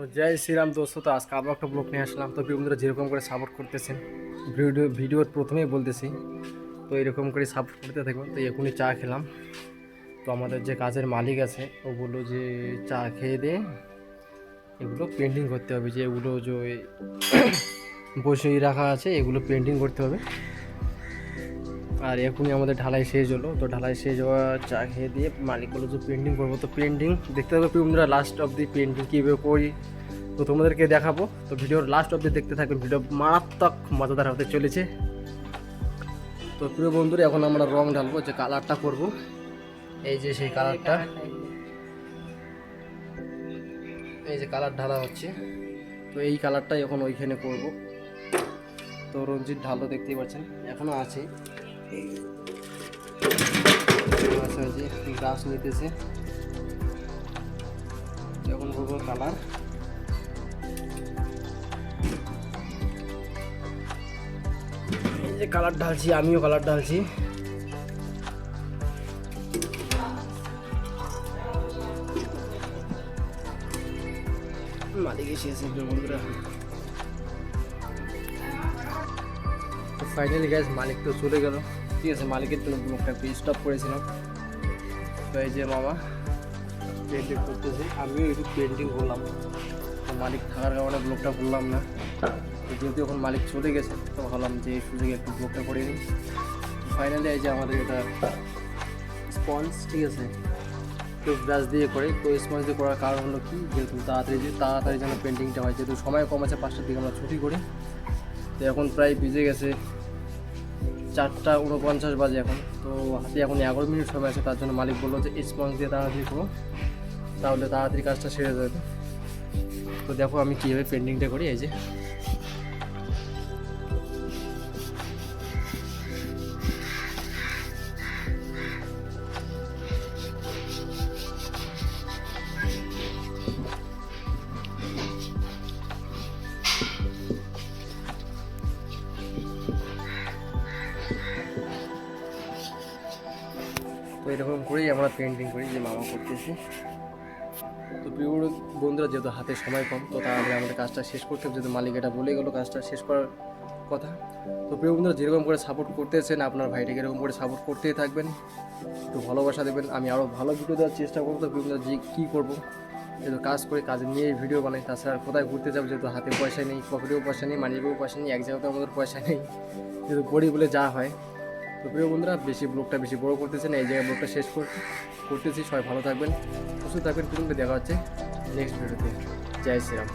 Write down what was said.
जय श्री राम दोस्तों। तो आज का আবার একটা ব্লগ নিয়ে আসলাম। তো বন্ধুরা যেরকম করে সাপোর্ট করতেছেন ভিডিওর প্রথমেই বলতেছি, তো এরকম করে সাপোর্ট করতে থাকবেন। তো এখনই চা খেলাম। তো আমাদের যে কাজের মালিক আছে ও বললো যে চা খেয়ে দিয়ে এগুলো পেন্টিং করতে হবে, যে এগুলো যে বসেই রাখা আছে এগুলো পেন্টিং করতে হবে। আর এখনই আমাদের ঢালাই শেষ হলো। তো ঢালাই শেষ হওয়া চা খেয়ে দিয়ে মালিক বললো যে পেন্টিং করবো। তো পেন্টিং দেখতে হবে বন্ধুরা, লাস্ট অব দি পেন্টিং কীভাবে করি তো তোমাদেরকে দেখাবো। তো ভিডিওর লাস্ট অবধি দেখতে থাকবেন, ভিডিও মারাত্মক মজাদার হতে চলেছে। তো প্রিয় বন্ধুরা, এখন আমরা রং ঢালবো, যে কালারটা করব, এই যে সেই কালারটা, এই যে কালার ঢালা হচ্ছে। তো এই কালারটাই এখন ওইখানে করব। তো রঞ্জিত ঢালো দেখতেই পাচ্ছেন, এখনও আছে, যে ব্রাশ নিতেছে, এখন করবো কালার। এই যে কালার ঢালছি, আমিও কালার ঢালছি। মালিক এসেছে বন্ধুরা। তো ফাইনালি গ্যাস মালিক তো চলে গেল। ঠিক আছে, মালিকের জন্য ব্লগটা একটু স্টপ করেছিলাম। তো এই যে মামা পেন্টিং করতেছে, আমিও একটু পেন্টিং করলাম। তো মালিক থাকার কারণে ব্লগটা করলাম না। তো যেহেতু এখন মালিক চলে গেছে, তো ভাবলাম যে এই সুযোগে একটু ব্লগটা করে নিই। ফাইনালি এই যে আমাদের এটা স্পঞ্জ, ঠিক আছে, তো ব্রাশ দিয়ে করে। তো স্পঞ্জ দিয়ে করার কারণ হলো কি, যেহেতু তাড়াতাড়ি যেন পেন্টিংটা হয়, যেহেতু সময় কম আছে, 5টার দিকে আমরা ছুটি করি। তো এখন প্রায় বেজে গেছে 4:49 বাজে এখন। তো হাতে এখন 11 মিনিট সময় আছে। তার জন্য মালিক বললো যে স্পঞ্জ দিয়ে তাড়াতাড়ি করো, তাহলে তাড়াতাড়ি কাজটা সেরে যাবে। তো দেখো আমি কীভাবে পেন্টিংটা করি। এই যে তো এরকম করেই আমরা পেন্টিং করি, যে মামা করতেছি। তো প্রিয় বন্ধুরা, যেহেতু হাতে সময় কম, তো তাহলে আমাদের কাজটা শেষ করতে হবে, যেহেতু মালিক এটা বলে গেলো কাজটা শেষ করার কথা। তো প্রিয় বন্ধুরা, যেরকম করে সাপোর্ট করতেছেন আপনার ভাইটাকে এরকম করে সাপোর্ট করতেই থাকবেন, একটু ভালোবাসা দেবেন। আমি আরও ভালো ভিডিও দেওয়ার চেষ্টা করবো। তো প্রিয় বন্ধুরা, যে কী করবো, যেহেতু কাজ করে কাজ নিয়ে ভিডিও বানাই, তাছাড়া কোথায় ঘুরতে যাবো, যেহেতু হাতে পয়সা নেই, পকেটেও পয়সা নেই, মানিব্যাগেও পয়সা নেই, এক জায়গাতেও আমাদের পয়সা নেই, যেহেতু গরিব বলে যা হয়। তো প্রিয় বন্ধুরা, ব্লগটা বেশি বড় করতেছে না, এই জায়গায় ব্লগটা শেষ করতেছি। সবাই ভালো থাকবেন, সুস্থ থাকবেন। পুরো দেখা হচ্ছে নেক্সট ভিডিওতে। জয় শ্রীরাম।